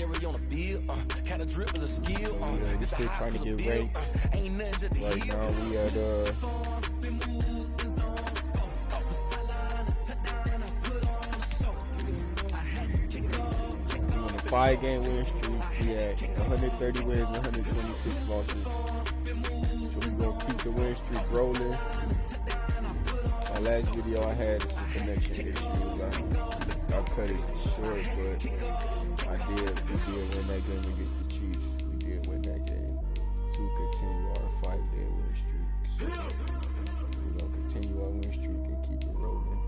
legendary on the field. Kind of drip is a skill. This kid trying to get ranked. Ain't nothing just to Right heal. now we at on a 5-game win streak. We at 130 wins, 126 losses. So we gonna keep the win streak rolling. My last video I had some connection issues. I cut it short, but we did win that game against the Chiefs. We did win that game to continue our 5-day win streak. So we're gonna continue our win streak and keep it rolling.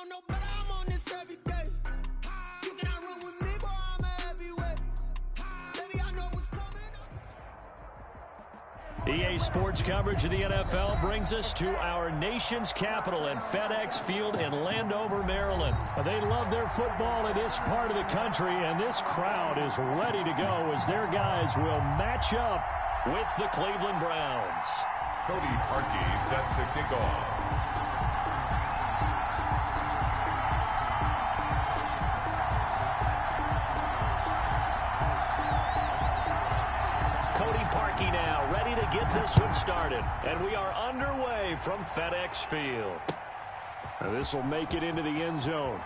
No, but I'm on this every day. You cannot run with me, boy, I'm a heavyweight. Baby, I know what's coming. EA Sports coverage of the NFL brings us to our nation's capital at FedEx Field in Landover, Maryland. They love their football in this part of the country, and this crowd is ready to go as their guys will match up with the Cleveland Browns. Cody Parkey set to kick off. Parkey now ready to get this one started. And we are underway from FedEx Field. Now this will make it into the end zone.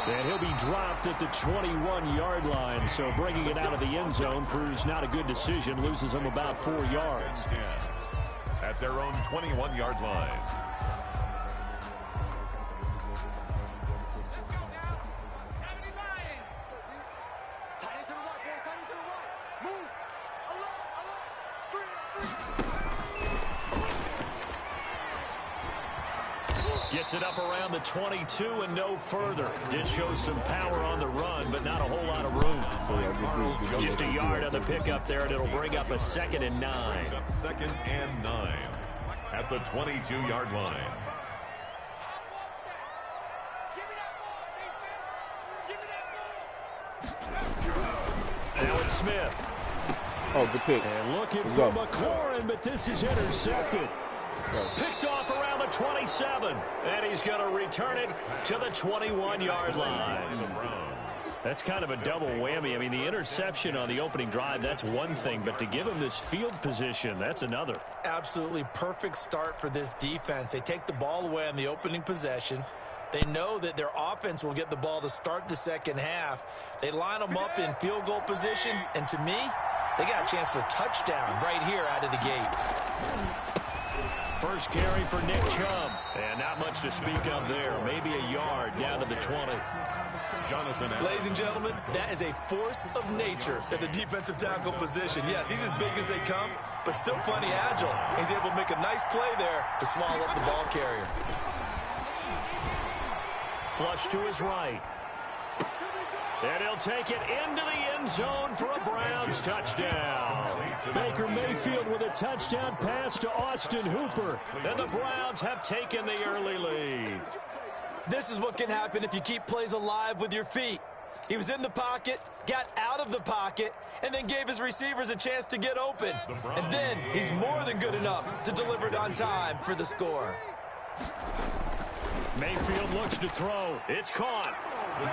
And he'll be dropped at the 21-yard line. So bringing it out of the end zone proves not a good decision. Loses him about 4 yards. At their own 21-yard line. Gets it up around the 22 and no further. Did show some power on the run, but not a whole lot of room. Just a yard on the pickup there, and it'll bring up a 2nd and 9. 2nd and 9 at the 22-yard line. Now it's Smith. Oh, good pick. And looking for McLaurin, but this is intercepted. Picked off around the 27, and he's going to return it to the 21-yard line. That's kind of a double whammy. I mean, the interception on the opening drive, that's one thing, but to give him this field position, that's another. Absolutely perfect start for this defense. They take the ball away on the opening possession. They know that their offense will get the ball to start the second half. They line them up in field goal position, and to me, they got a chance for a touchdown right here out of the gate. First carry for Nick Chubb. And not much to speak of there. Maybe a yard down to the 20. Ladies and gentlemen, that is a force of nature at the defensive tackle position. Yes, he's as big as they come, but still plenty agile. He's able to make a nice play there to swallow up the ball carrier. Flush to his right. And he'll take it into the end zone for a Browns touchdown. Baker Mayfield with a touchdown pass to Austin Hooper. And the Browns have taken the early lead. This is what can happen if you keep plays alive with your feet. He was in the pocket, got out of the pocket, and then gave his receivers a chance to get open. And then he's more than good enough to deliver it on time for the score. Mayfield looks to throw. It's caught.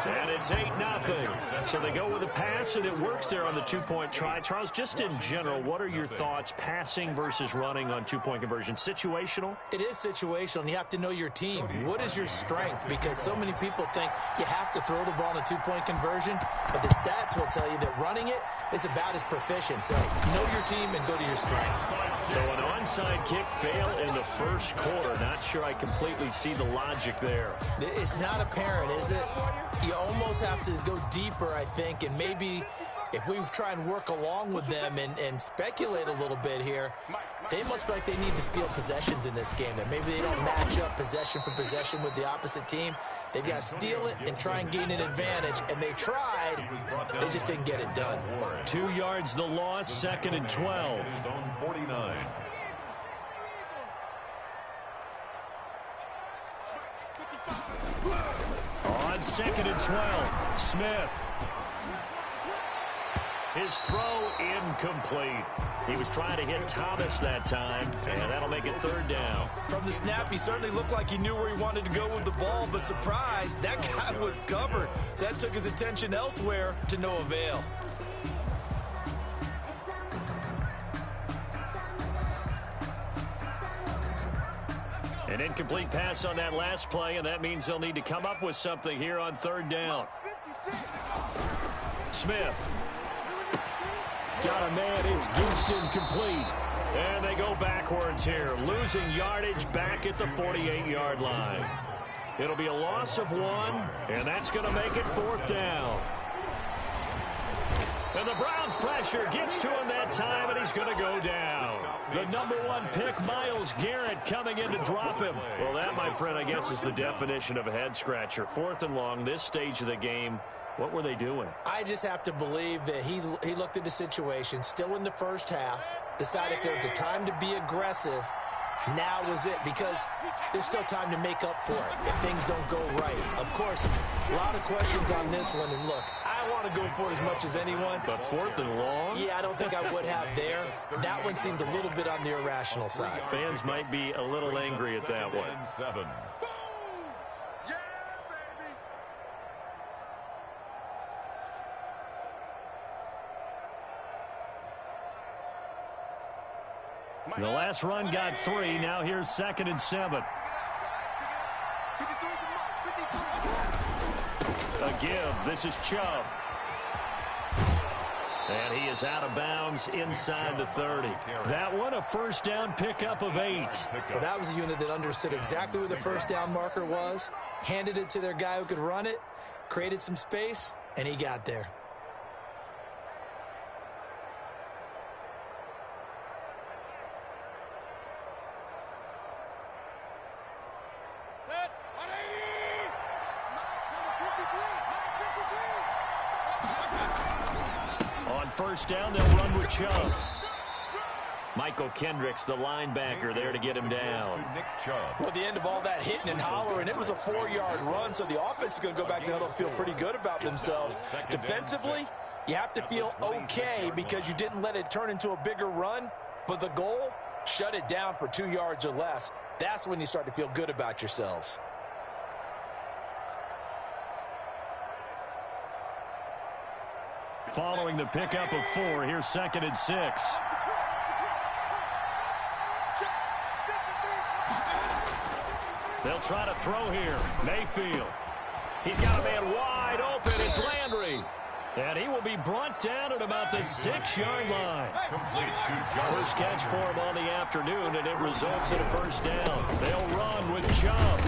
And it's 8-0. So they go with a pass, and it works there on the two-point try. Charles, just in general, what are your thoughts passing versus running on two-point conversion? Situational? It is situational, and you have to know your team. What is your strength? Because so many people think you have to throw the ball in a two-point conversion, but the stats will tell you that running it is about as proficient. So know your team and go to your strength. So an onside kick fail in the first quarter. Not sure I completely see the logic there. It's not apparent, is it? You almost have to go deeper, I think, and maybe if we try and work along with them and speculate a little bit here, They must feel like they need to steal possessions in this game. That maybe they don't match up possession for possession with the opposite team. They've got to steal it and try and gain an advantage. And they tried. They just didn't get it done. 2 yards the loss, 2nd and 12. Zone 49. On 2nd and 12, Smith. His throw incomplete. He was trying to hit Thomas that time, and that'll make it 3rd down. From the snap, he certainly looked like he knew where he wanted to go with the ball, but surprise, that guy was covered. So that took his attention elsewhere to no avail. An incomplete pass on that last play, and that means they'll need to come up with something here on 3rd down. Smith. Got a man, it's Gibson complete. And they go backwards here, losing yardage back at the 48-yard line. It'll be a loss of 1, and that's going to make it 4th down. And the Browns pressure gets to him that time, and he's going to go down. The #1 pick, Myles Garrett, coming in to drop him. Well, that, my friend, I guess is the definition of a head-scratcher. 4th and long, this stage of the game. What were they doing? I just have to believe that he looked at the situation, still in the first half, decided there was a time to be aggressive. Now was it, because there's still time to make up for it if things don't go right. Of course, a lot of questions on this one, and look, I want to go for it as much as anyone. But 4th and long? Yeah, I don't think I would have there. That one seemed a little bit on the irrational side. Fans might be a little angry at that one. 7. The last run got 3. Now here's 2nd and 7. A give. This is Chubb. And he is out of bounds inside the 30. That one, a 1st down pickup of 8. Well, that was a unit that understood exactly where the 1st down marker was, handed it to their guy who could run it, created some space, and he got there. On 1st down, they'll run with Chubb. Michael Kendricks, the linebacker, there to get him down. Nick Chubb. Well, at the end of all that hitting and hollering, it was a 4-yard run, so the offense is going to go back to the huddle and feel pretty good about themselves. Defensively, you have to feel okay because you didn't let it turn into a bigger run, but the goal, shut it down for 2 yards or less. That's when you start to feel good about yourselves. Following the pickup of 4, here's 2nd and 6. They'll try to throw here. Mayfield. He's got a man wide open. It's Landry. And he will be brought down at about the 6-yard line. First catch for him on the afternoon, and it results in a 1st down. They'll run with Chubb.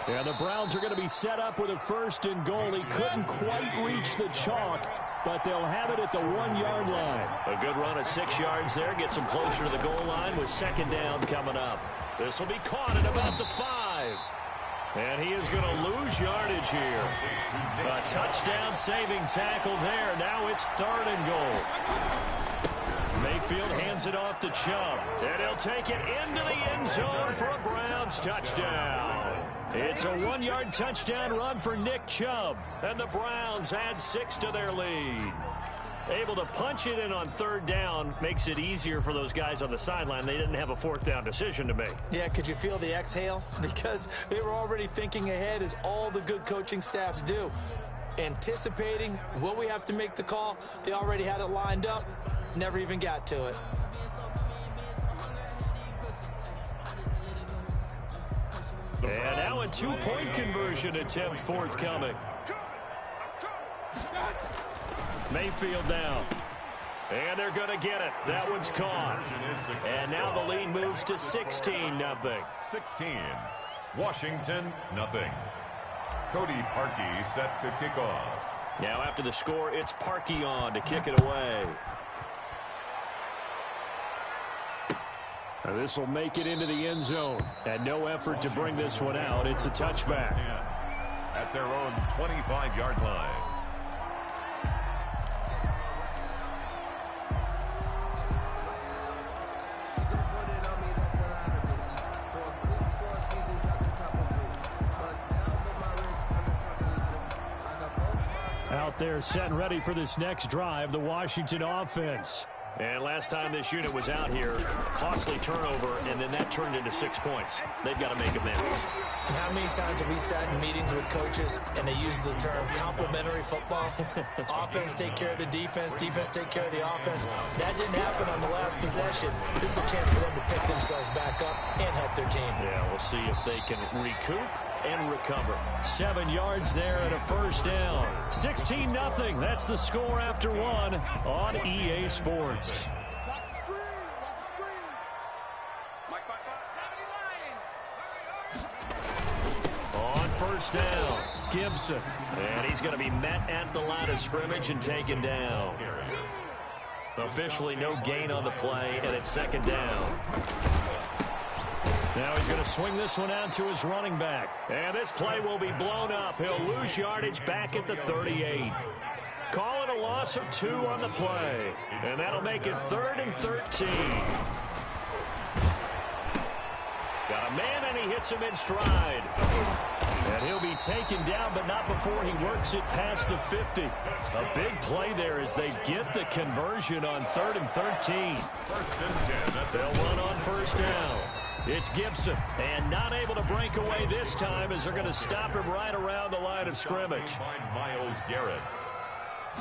And the Browns are going to be set up with a 1st and goal. He couldn't quite reach the chalk, but they'll have it at the 1-yard line. A good run of 6 yards there. Gets them closer to the goal line with 2nd down coming up. This will be caught at about the 5. And he is going to lose yardage here. A touchdown saving tackle there. Now it's 3rd and goal. Mayfield hands it off to Chubb. And he'll take it into the end zone for a Browns touchdown. It's a 1-yard touchdown run for Nick Chubb. And the Browns add 6 to their lead. Able to punch it in on 3rd down makes it easier for those guys on the sideline. They didn't have a 4th down decision to make. Yeah, could you feel the exhale? Because they were already thinking ahead, as all the good coaching staffs do. Anticipating, will we have to make the call? They already had it lined up. Never even got to it. And now a 2-point conversion attempt forthcoming. Mayfield down. And they're going to get it. That one's caught. And now the lead moves to 16-0. 16. Washington, nothing. Cody Parkey set to kick off. Now after the score, it's Parkey on to kick it away. This will make it into the end zone. And no effort to bring this one out. It's a touchback. At their own 25-yard line. Out there set and ready for this next drive, the Washington offense. And last time this unit was out here, costly turnover, and then that turned into 6 points. They've got to make amends. And how many times have we sat in meetings with coaches and they use the term complementary football? Offense take care of the defense, defense take care of the offense. That didn't happen on the last possession. This is a chance for them to pick themselves back up and help their team. Yeah, we'll see if they can recoup and recover. 7 yards there and a first down. 16-0. That's the score after one on EA Sports. On first down, Gibson. And he's going to be met at the line of scrimmage and taken down. Officially no gain on the play, and it's second down. Now he's going to swing this one out to his running back. And this play will be blown up. He'll lose yardage back at the 38. Call it a loss of 2 on the play. And that'll make it 3rd and 13. Got a man, and he hits him in stride. And he'll be taken down, but not before he works it past the 50. A big play there as they get the conversion on 3rd and 13. They'll run on first down. It's Gibson, and not able to break away this time as they're going to stop him right around the line of scrimmage. Myles Garrett.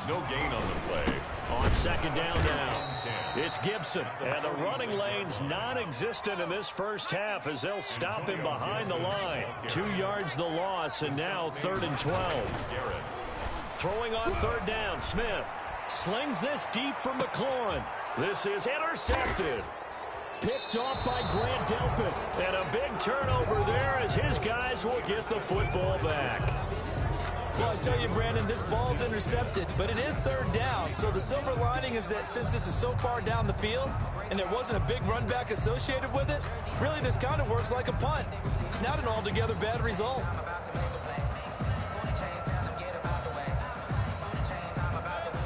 No gain on the play. On second down now, it's Gibson, and the running lane's non-existent in this first half as they'll stop him behind the line. 2 yards the loss, and now 3rd and 12. Throwing on third down, Smith slings this deep from McLaurin. This is intercepted. Picked off by Grant Delpit. And a big turnover there as his guys will get the football back. Well, I tell you, Brandon, this ball's intercepted, but it is third down. So the silver lining is that since this is so far down the field and there wasn't a big run back associated with it, really this kind of works like a punt. It's not an altogether bad result.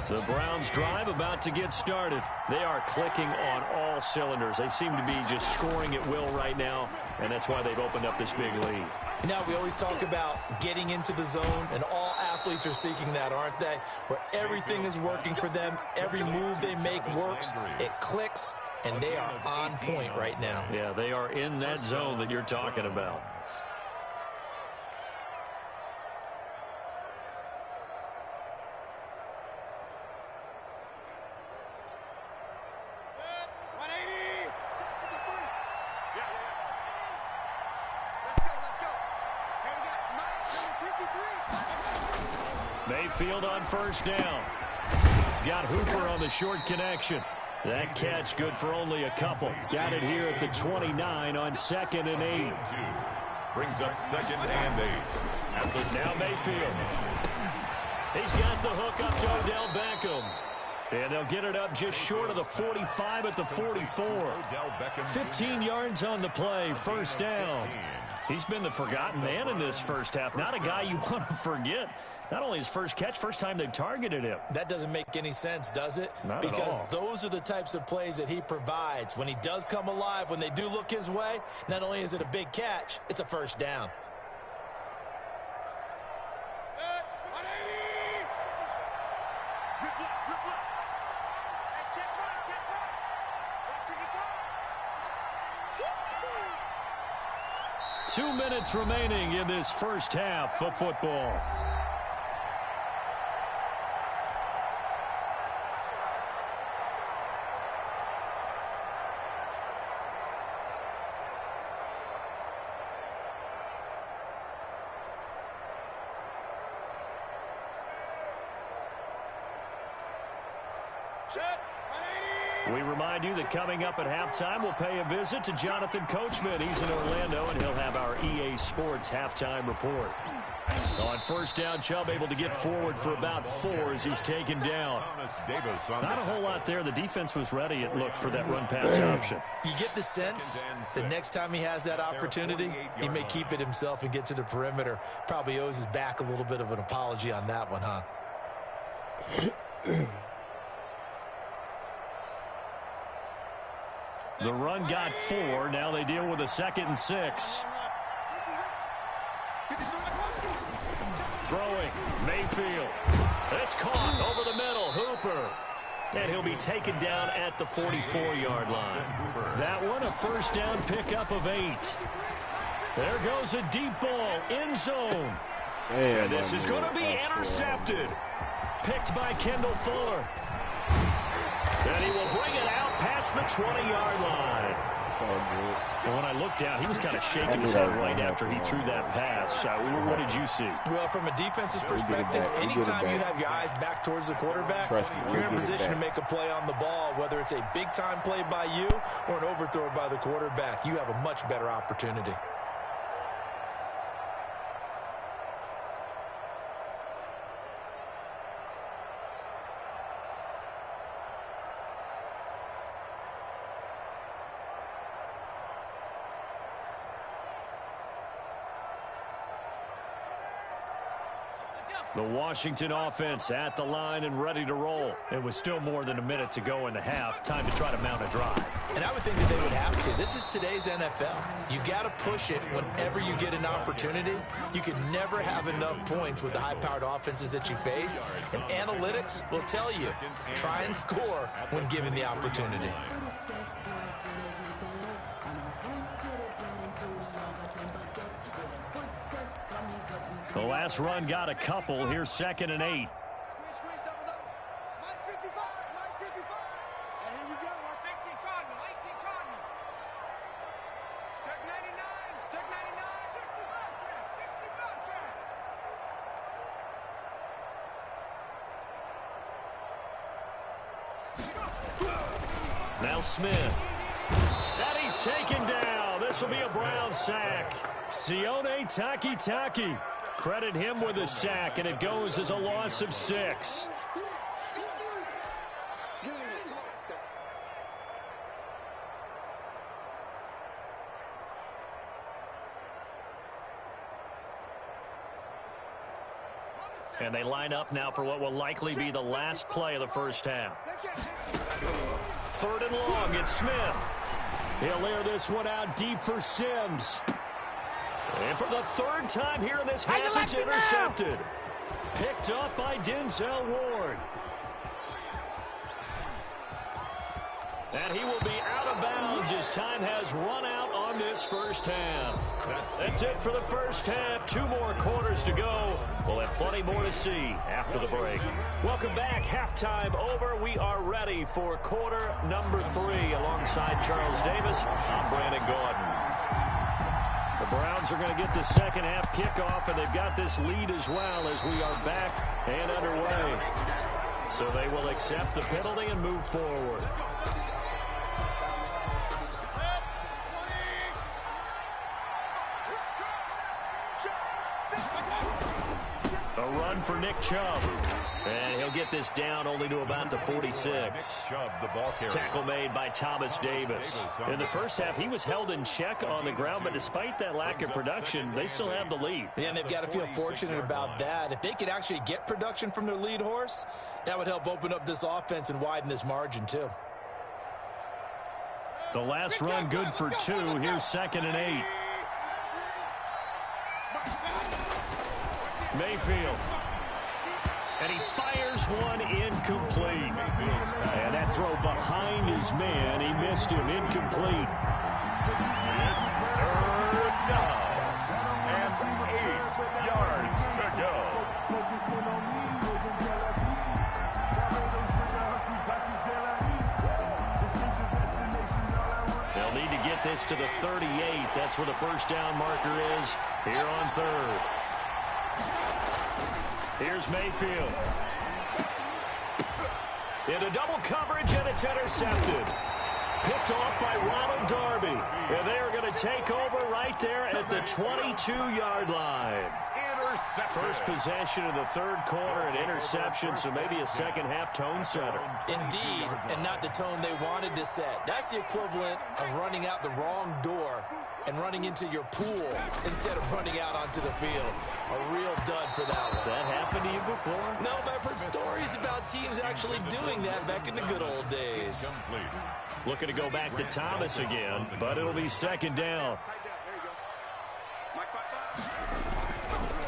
The Browns drive about to get started. They are clicking on all cylinders. They seem to be just scoring at will right now, and that's why they've opened up this big lead. You know, we always talk about getting into the zone, and all athletes are seeking that, aren't they? Where everything is working for them, every move they make works, it clicks, and they are on point right now. Yeah, they are in that zone that you're talking about. Mayfield on first down. He's got Hooper on the short connection. That catch good for only a couple. Got it here at the 29 on 2nd and 8. Brings up 2nd and 8. Now Mayfield. He's got the hook up to Odell Beckham. And they'll get it up just short of the 45 at the 44. 15 yards on the play, first down. He's been the forgotten man in this first half. Not a guy you want to forget. Not only his first catch, first time they've targeted him. That doesn't make any sense, does it? Not at all. Because those are the types of plays that he provides. When he does come alive, when they do look his way, not only is it a big catch, it's a first down. Two minutes remaining in this first half of football. Check. 180. We remind you that coming up at halftime, we'll pay a visit to Jonathan Coachman. He's in Orlando, and he'll have our EA Sports halftime report. On first down, Chubb able to get forward for about 4 as he's taken down. Not a whole lot there. The defense was ready, it looked, for that run-pass option. You get the sense the next time he has that opportunity, he may keep it himself and get to the perimeter. Probably owes his back a little bit of an apology on that one, huh? The run got 4. Now they deal with a 2nd and 6. Throwing, Mayfield. It's caught over the middle. Hooper. And he'll be taken down at the 44-yard line. That one, a first down pickup of 8. There goes a deep ball, end zone. And this is going to be intercepted. Picked by Kendall Fuller. And he will bring it out past the 20-yard line. But when I looked down, he was kind of shaking his head right after he threw that pass. What did you see? Well, from a defense's perspective, anytime you have your eyes back towards the quarterback, you're in position to make a play on the ball, whether it's a big-time play by you or an overthrow by the quarterback. You have a much better opportunity. The Washington offense at the line and ready to roll. It was still more than a minute to go in the half. Time to try to mount a drive. And I would think that they would have to. This is today's NFL. You got to push it whenever you get an opportunity. You can never have enough points with the high-powered offenses that you face. And analytics will tell you, try and score when given the opportunity. The last run got a couple. Here's 2nd and 8. Now Smith. And he's taken down. This will be a Brown sack. Sione Takitaki. Credit him with a sack, and it goes as a loss of 6. And they line up now for what will likely be the last play of the first half. 3rd and long, it's Smith. He'll air this one out deep for Sims. And for the 3rd time here in this half, it's intercepted. Picked up by Denzel Ward. And he will be out of bounds as time has run out on this first half. That's it for the first half. 2 more quarters to go. We'll have plenty more to see after the break. Welcome back. Halftime over. We are ready for quarter number 3. Alongside Charles Davis, I'm Brandon Gordon. The Browns are going to get the second half kickoff, and they've got this lead as well as we are back and underway. So they will accept the penalty and move forward. A run for Nick Chubb. And he'll get this down only to about the 46. Tackle made by Thomas Davis. In the first half, he was held in check on the ground, but despite that lack of production, they still have the lead. Yeah, and they've got to feel fortunate about that. If they could actually get production from their lead horse, that would help open up this offense and widen this margin, too. The last run good for 2. Here's 2nd and 8. Mayfield. And he fires one incomplete. And that throw behind his man. He missed him. Incomplete. 3rd down and 8 yards to go. They'll need to get this to the 38. That's where the first down marker is here on 3rd. Here's Mayfield. Into double coverage, and it's intercepted. Picked off by Ronald Darby. And they are going to take over right there at the 22-yard line. First possession of the third quarter, an interception, so maybe a second-half tone setter. Indeed, and not the tone they wanted to set. That's the equivalent of running out the wrong door and running into your pool instead of running out onto the field. A real dud for that one. Has that happened to you before? No, but I've heard stories about teams actually doing that back in the good old days. Looking to go back to Thomas again, but it'll be second down.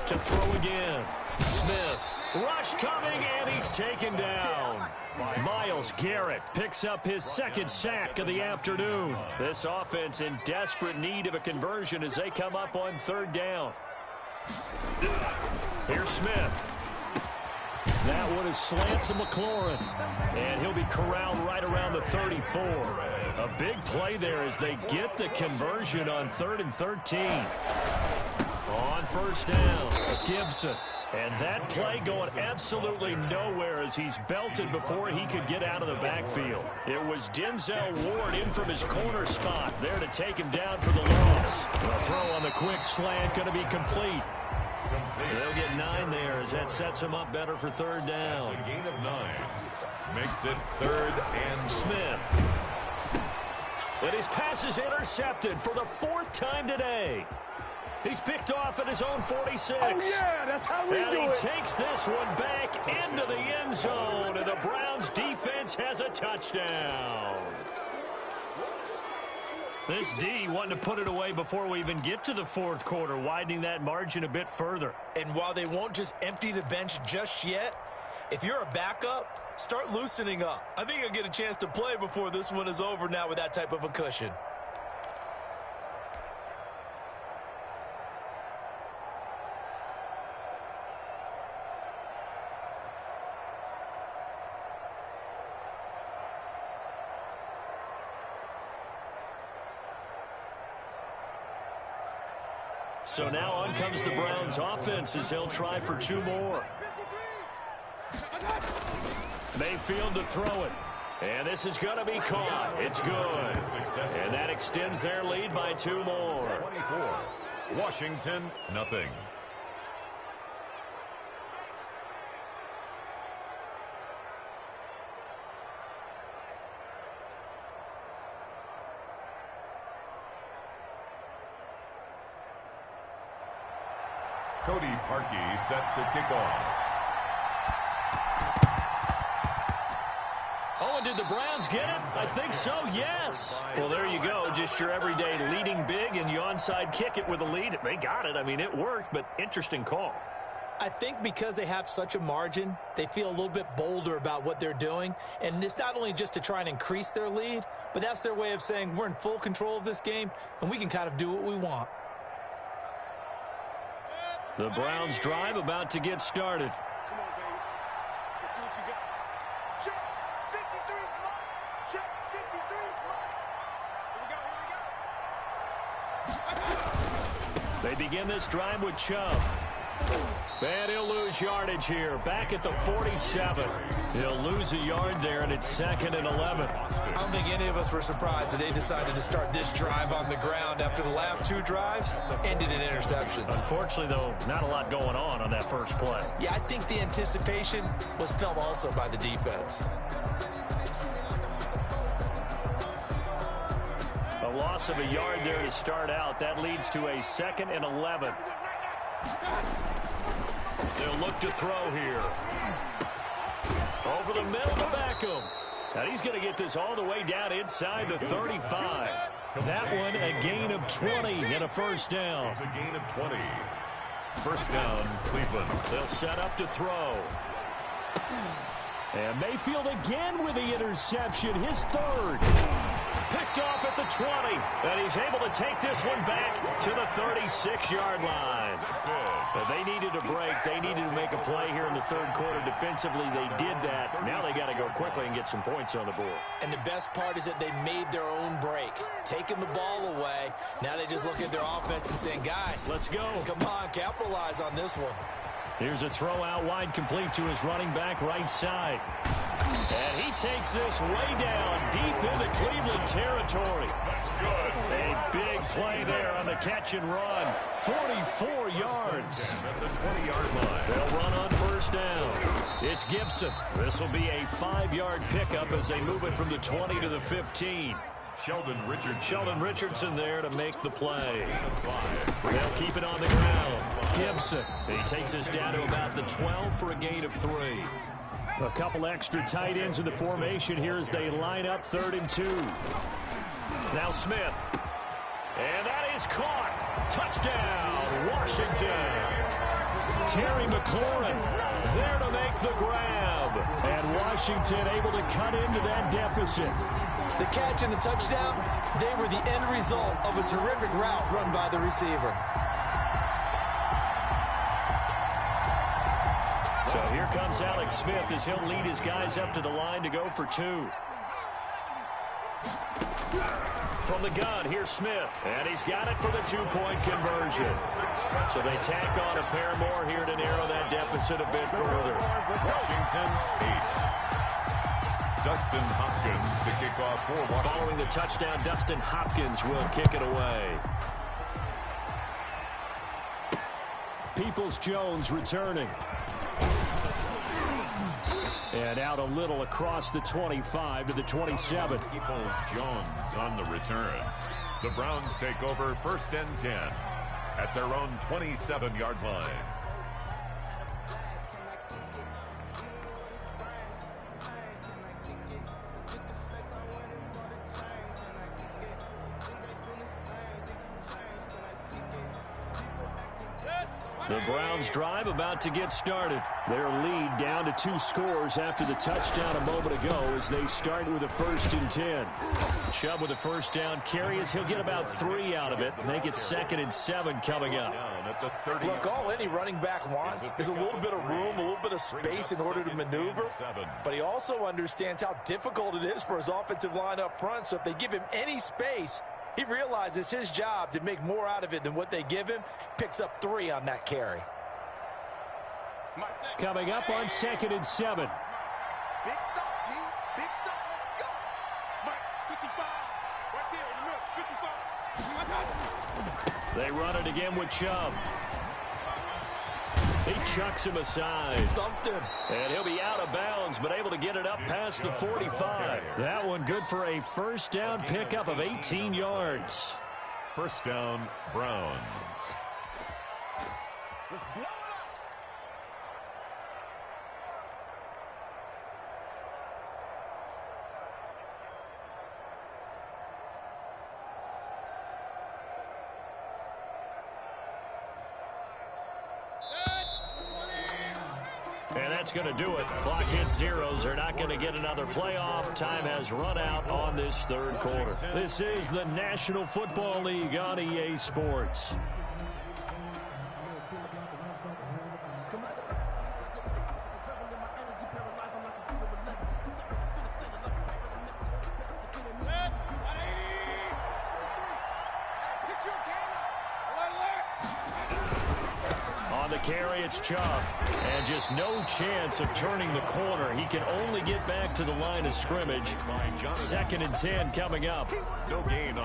To throw again. Smith. Rush coming, and he's taken down. Myles Garrett picks up his second sack of the afternoon. This offense in desperate need of a conversion as they come up on third down. Here's Smith. That one is slant to McLaurin. And he'll be corralled right around the 34. A big play there as they get the conversion on 3rd and 13. On first down, Gibson. And that play going absolutely nowhere as he's belted before he could get out of the backfield. It was Denzel Ward in from his corner spot there to take him down for the loss. The throw on the quick slant going to be complete. They'll get 9 there as that sets him up better for third down. That's a gain of 9. Makes it 3rd and Smith. And his pass is intercepted for the 4th time today. He's picked off at his own 46. Oh, yeah, that's how we do it. And he takes this one back into the end zone, and the Browns defense has a touchdown. This D wanting to put it away before we even get to the 4th quarter, widening that margin a bit further. And while they won't just empty the bench just yet, if you're a backup, start loosening up. I think you'll get a chance to play before this one is over now with that type of a cushion. So now on comes the Browns offense as they'll try for 2 more. Mayfield to throw it. And this is going to be caught. It's good. And that extends their lead by 2 more. 24. Washington, nothing. Cody Parkey set to kick off. Oh, and did the Browns get it? I think so, yes. Well, there you go. Just your everyday leading big, and you onside kick it with a lead. They got it. I mean, it worked, but interesting call. I think because they have such a margin, they feel a little bit bolder about what they're doing. And it's not only just to try and increase their lead, but that's their way of saying we're in full control of this game, and we can kind of do what we want. The Browns drive about to get started. Come on, baby. Let's see what you got. Check. 53 Mike. Check. 53 Mike. Here we go. They begin this drive with Chubb. And he'll lose yardage here. Back at the 47. He'll lose a yard there, and it's 2nd and 11. I don't think any of us were surprised that they decided to start this drive on the ground after the last 2 drives ended in interceptions. Unfortunately, though, not a lot going on that first play. Yeah, I think the anticipation was felt also by the defense. A loss of a yard there to start out. That leads to a 2nd and 11. They'll look to throw here. Over the middle to Beckham. Now he's going to get this all the way down inside the 35. That one a gain of 20 and a first down. It's a gain of 20. First down, Cleveland. They'll set up to throw. And Mayfield again with the interception, his 3rd. Picked off at the 20. And he's able to take this one back to the 36-yard line. But they needed a break. They needed to make a play here in the 3rd quarter. Defensively, they did that. Now they got to go quickly and get some points on the board. And the best part is that they made their own break. Taking the ball away. Now they just look at their offense and saying, guys, let's go. Come on, capitalize on this one. Here's a throw out wide complete to his running back right side. And he takes this way down deep into Cleveland territory. That's good. A big play there on the catch and run. 44 yards. At the 20-yard line. They'll run on first down. It's Gibson. This will be a 5-yard pickup as they move it from the 20 to the 15. Sheldon Richardson there to make the play. They'll keep it on the ground. Gibson. He takes us down to about the 12 for a gain of 3. A couple extra tight ends in the formation here as they line up 3rd and 2. Now Smith. And that is caught. Touchdown, Washington. Terry McLaurin there to make the grab. And Washington able to cut into that deficit. The catch and the touchdown, they were the end result of a terrific route run by the receiver. So here comes Alex Smith as he'll lead his guys up to the line to go for 2. From the gun, here's Smith. And he's got it for the 2-point conversion. So they tack on a pair more here to narrow that deficit a bit further. Washington 8. Dustin Hopkins to kick off for Washington. Following the touchdown, Dustin Hopkins will kick it away. Peoples-Jones returning. And out a little across the 25 to the 27. Peoples-Jones on the return. The Browns take over 1st and 10 at their own 27-yard line. The Browns drive about to get started. Their lead down to 2 scores after the touchdown a moment ago as they start with a 1st and 10. Chubb with a first down carry as he'll get about 3 out of it. Make it 2nd and 7 coming up. Look, all any running back wants is a little bit of room, a little bit of space in order to maneuver. But he also understands how difficult it is for his offensive line up front. So if they give him any space, he realizes his job to make more out of it than what they give him. Picks up 3 on that carry. Coming up on 2nd and 7. Big stop, G. Big stop. Let's go. Mike, 55. Right there in the middle. 55. They run it again with Chubb. He chucks him aside. Thumped him. And he'll be out of bounds, but able to get it up past the 45. That one good for a first down pickup of 18 yards. First down, Browns. Let's blow it up. And that's going to do it. Clock hits zeros. They're not going to get another playoff. Time has run out on this 3rd quarter. This is the National Football League on EA Sports. On the carry, it's Chubb. And just no chance of turning the corner. He can only get back to the line of scrimmage. 2nd and 10 coming up.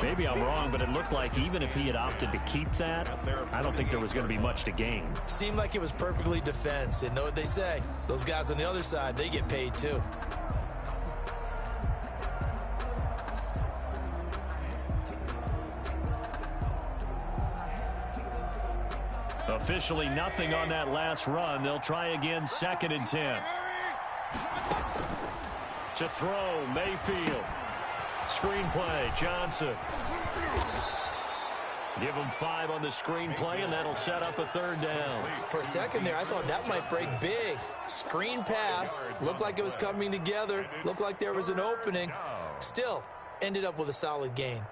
Maybe I'm wrong, but it looked like even if he had opted to keep that, I don't think there was going to be much to gain. Seemed like it was perfectly defense. And know what they say? Those guys on the other side, they get paid too. Officially nothing on that last run. They'll try again 2nd and 10. To throw, Mayfield. Screenplay, Johnson. Give him 5 on the screenplay, and that'll set up a 3rd down. For a second there, I thought that might break big. Screen pass. Looked like it was coming together. Looked like there was an opening. Still, ended up with a solid gain.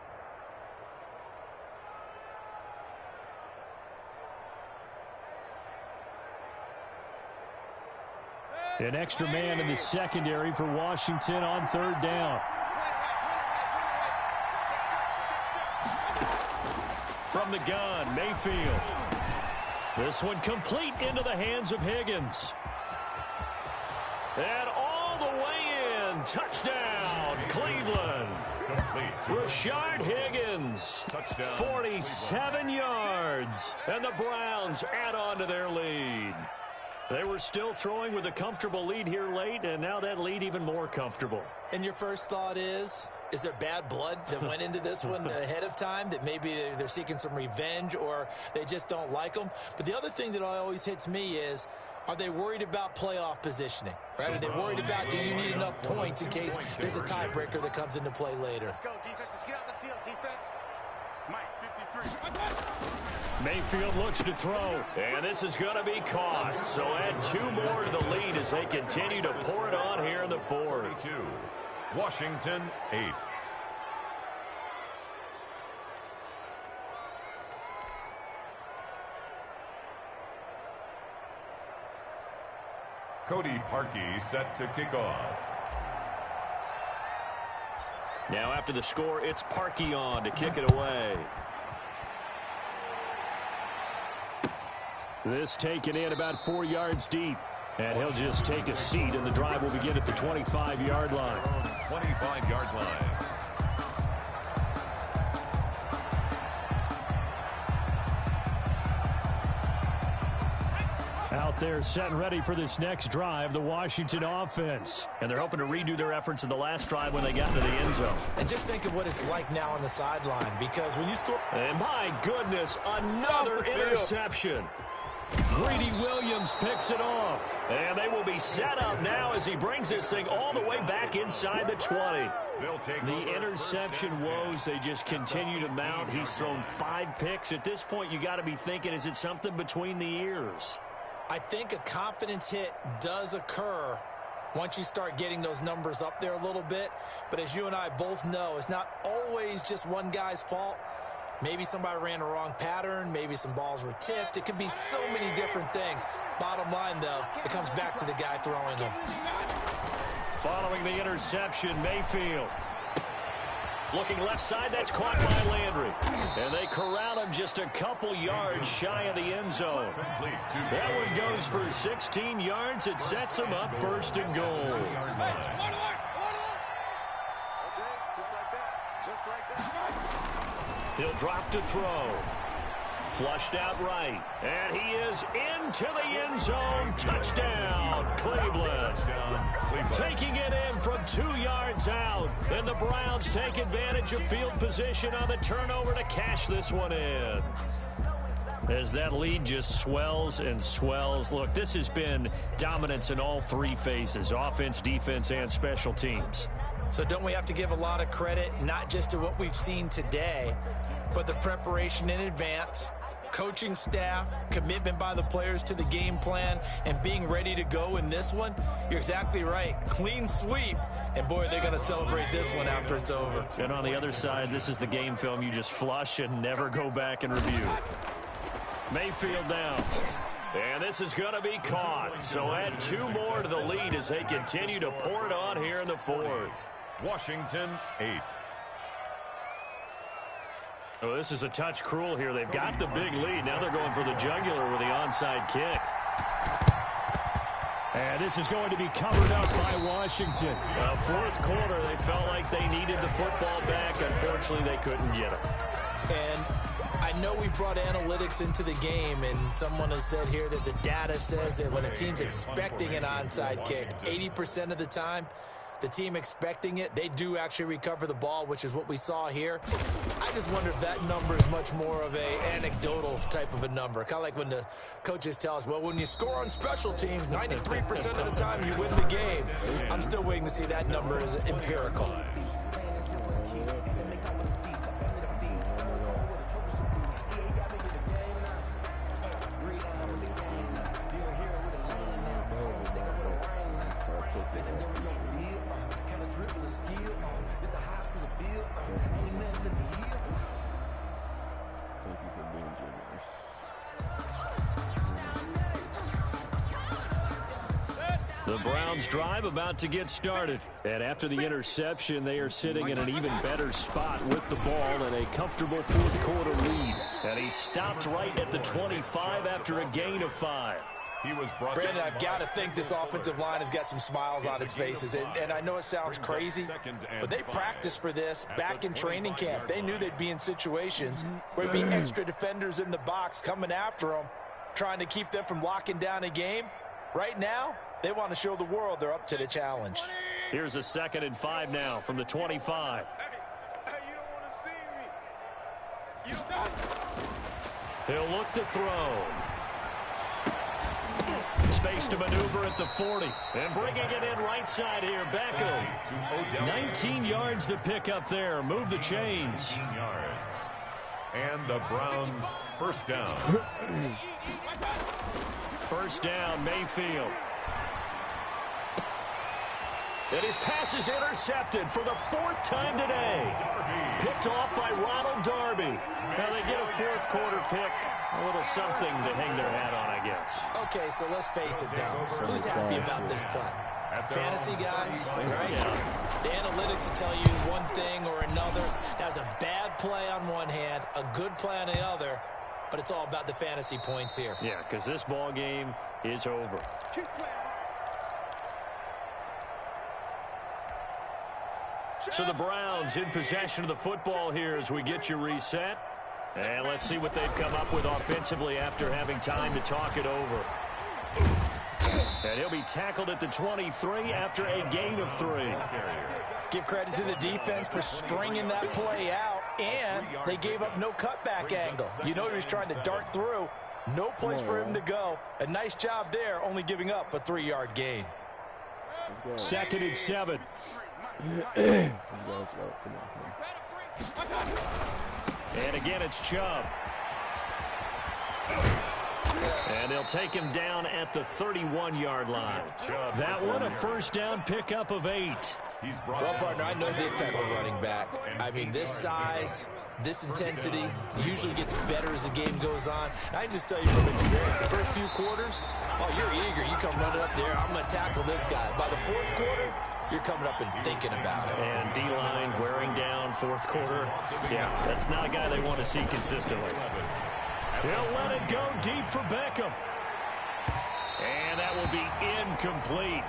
An extra man in the secondary for Washington on 3rd down. From the gun, Mayfield. This one complete into the hands of Higgins. And all the way one. Touchdown, Cleveland. Rashard Higgins, Touchdown, 47 yards. And the Browns add on to their lead. They were still throwing with a comfortable lead here late, and now that lead even more comfortable. And your first thought is there bad blood that went into this one ahead of time, that maybe they're seeking some revenge or they just don't like them? But the other thing that always hits me is, are they worried about playoff positioning? Right? Are they worried about, do you need enough points in case there's a tiebreaker that comes into play later? Let's go, defense. Let's get out the field, defense. Mike, 53. Mayfield looks to throw, and this is going to be caught. So add 2 more to the lead as they continue to pour it on here in the fourth. 42. Washington 8. Cody Parkey set to kick off. Now after the score, it's Parkey on to kick it away. This taken in about 4 yards deep. And he'll just take a seat, and the drive will begin at the 25-yard line. 25-yard line. Out there set and ready for this next drive, the Washington offense. And they're hoping to redo their efforts in the last drive when they got into the end zone. And just think of what it's like now on the sideline, because when you score... And my goodness, another interception. Greedy Williams picks it off. And they will be set up now as he brings this thing all the way back inside the 20. The interception woes, they just continue to mount. He's thrown 5 picks. At this point, you got to be thinking, is it something between the ears? I think a confidence hit does occur once you start getting those numbers up there a little bit. But as you and I both know, it's not always just one guy's fault. Maybe somebody ran a wrong pattern. Maybe some balls were tipped. It could be so many different things. Bottom line, though, it comes back to the guy throwing them. Following the interception, Mayfield. Looking left side, that's caught by Landry. And they corral him just a couple yards shy of the end zone. That one goes for 16 yards. It sets him up 1st and goal. He'll drop to throw. Flushed out right. And he is into the end zone. Touchdown, Cleveland. Taking it in from 2 yards out. And the Browns take advantage of field position on the turnover to cash this one in. As that lead just swells and swells. Look, this has been dominance in all 3 phases. Offense, defense, and special teams. So don't we have to give a lot of credit, not just to what we've seen today, but the preparation in advance, coaching staff, commitment by the players to the game plan, and being ready to go in this one? You're exactly right. Clean sweep. And, boy, they're going to celebrate this one after it's over. And on the other side, this is the game film you just flush and never go back and review. Mayfield down. And this is going to be caught. So add 2 more to the lead as they continue to pour it on here in the 4th. Washington 8. Oh, this is a touch cruel here. They've got the big lead. Now they're going for the jugular with the onside kick. And this is going to be covered up by Washington. 4th quarter, they felt like they needed the football back. Unfortunately, they couldn't get it. And I know we brought analytics into the game, and someone has said here that the data says that when a team's expecting an onside kick, 80% of the time, the team expecting it, they do actually recover the ball, which is what we saw here. I just wonder if that number is much more of a anecdotal type of a number. Kind of like when the coaches tell us, well, when you score on special teams, 93% of the time you win the game. I'm still waiting to see that number as empirical. The Browns drive about to get started. And after the interception, they are sitting in an even better spot with the ball and a comfortable 4th quarter lead. And he stopped right at the 25 after a gain of 5. He was brought Brandon, down I've by got to think this offensive line has got some smiles on its faces. And I know it sounds crazy, but they practiced for this back in training camp. They knew they'd be in situations where there'd be extra defenders in the box coming after them, trying to keep them from locking down a game. Right now, they want to show the world they're up to the challenge. Here's a 2nd and 5 now from the 25. He'll look to throw. Space to maneuver at the 40. And bringing it in right side here, Beckham. 19 yards to pick up there. Move the chains. 19 yards. And the Browns first down. First down, Mayfield. And his pass is intercepted for the 4th time today. Picked off by Ronald Darby. Now they get a 4th quarter pick. A little something to hang their hat on, I guess. Okay, so let's face it now. Who's happy about this play? Fantasy guys, right? Yeah. The analytics will tell you one thing or another. That's a bad play on one hand, a good play on the other, but it's all about the fantasy points here. Yeah, because this ball game is over. So the Browns in possession of the football here as we get you reset. And let's see what they've come up with offensively after having time to talk it over. And he'll be tackled at the 23 after a gain of 3. Give credit to the defense for stringing that play out, and they gave up no cutback angle. You know he was trying to dart through. No place for him to go. A nice job there, only giving up a 3-yard gain. 2nd and 7. And again, it's Chubb. And they'll take him down at the 31-yard line. That one, a first down pickup of 8. Well, partner, I know this type of running back. I mean, this size, this intensity usually gets better as the game goes on. I can just tell you from experience, the first few quarters, oh, you're eager. You come running up there, I'm going to tackle this guy. By the 4th quarter, you're coming up and thinking about it. And D-line wearing down 4th quarter. Yeah, that's not a guy they want to see consistently. He'll let it go deep for Beckham. And that will be incomplete.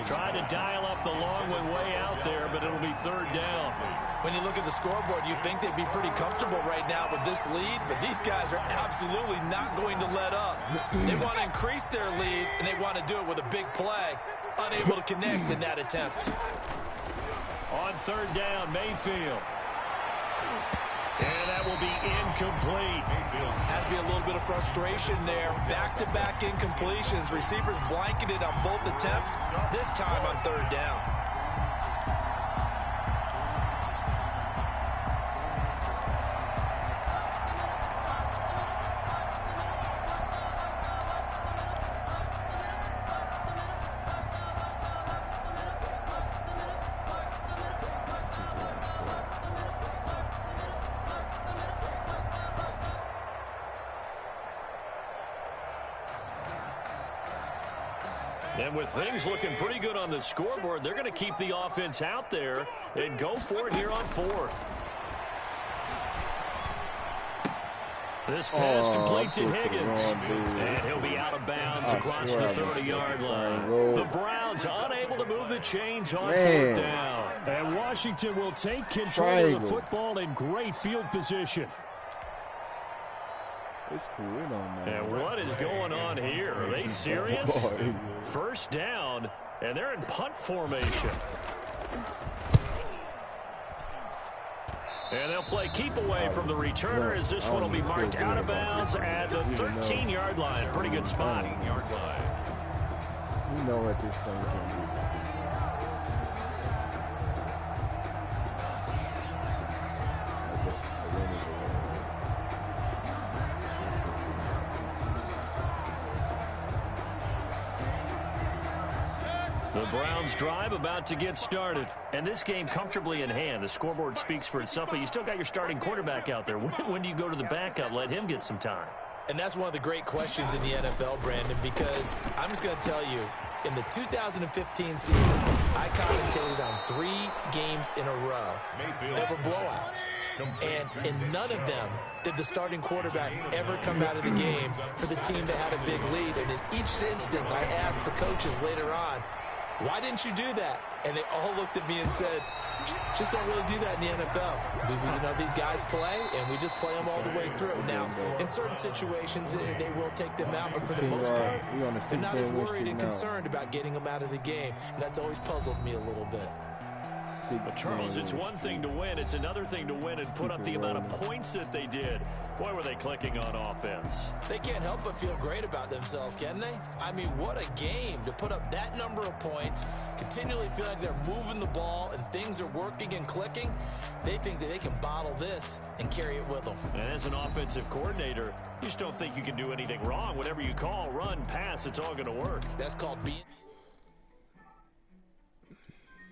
Trying to dial up the long way out there, but it'll be 3rd down. When you look at the scoreboard, you'd think they'd be pretty comfortable right now with this lead, but these guys are absolutely not going to let up. They want to increase their lead, and they want to do it with a big play. Unable to connect in that attempt. On 3rd down, Mayfield. And that will be incomplete. Has to be a little bit of frustration there. Back-to-back incompletions. Receivers blanketed on both attempts, this time on 3rd down. And with things looking pretty good on the scoreboard, they're going to keep the offense out there and go for it here on 4th. This pass complete to Higgins. And he'll be out of bounds across the 30-yard line. The Browns unable to move the chains on 4th down. And Washington will take control of the football in great field position. And what is going on here? Are they serious? First down, and they're in punt formation. And they'll play keep away from the returner as this one will be marked out of bounds at the 13-yard line. Pretty good spot. 13-yard line. You know what this thing can do. The Browns drive about to get started. And this game comfortably in hand. The scoreboard speaks for itself, but you still got your starting quarterback out there. When do you go to the backup? Let him get some time. And that's one of the great questions in the NFL, Brandon, because I'm just going to tell you, in the 2015 season, I commentated on 3 games in a row. They were blowouts. And in none of them did the starting quarterback ever come out of the game for the team that had a big lead. And in each instance, I asked the coaches later on, why didn't you do that? And they all looked at me and said, just don't really do that in the NFL. These guys play, and we just play them all the way through. Now, in certain situations, they will take them out, but for the most part, they're not as worried and concerned about getting them out of the game. And that's always puzzled me a little bit. But Charles, it's one thing to win. It's another thing to win and put up the amount of points that they did. Boy, were they clicking on offense. They can't help but feel great about themselves, can they? I mean, what a game to put up that number of points, continually feel like they're moving the ball and things are working and clicking. They think that they can bottle this and carry it with them. And as an offensive coordinator, you just don't think you can do anything wrong. Whatever you call, run, pass, it's all going to work. That's called being...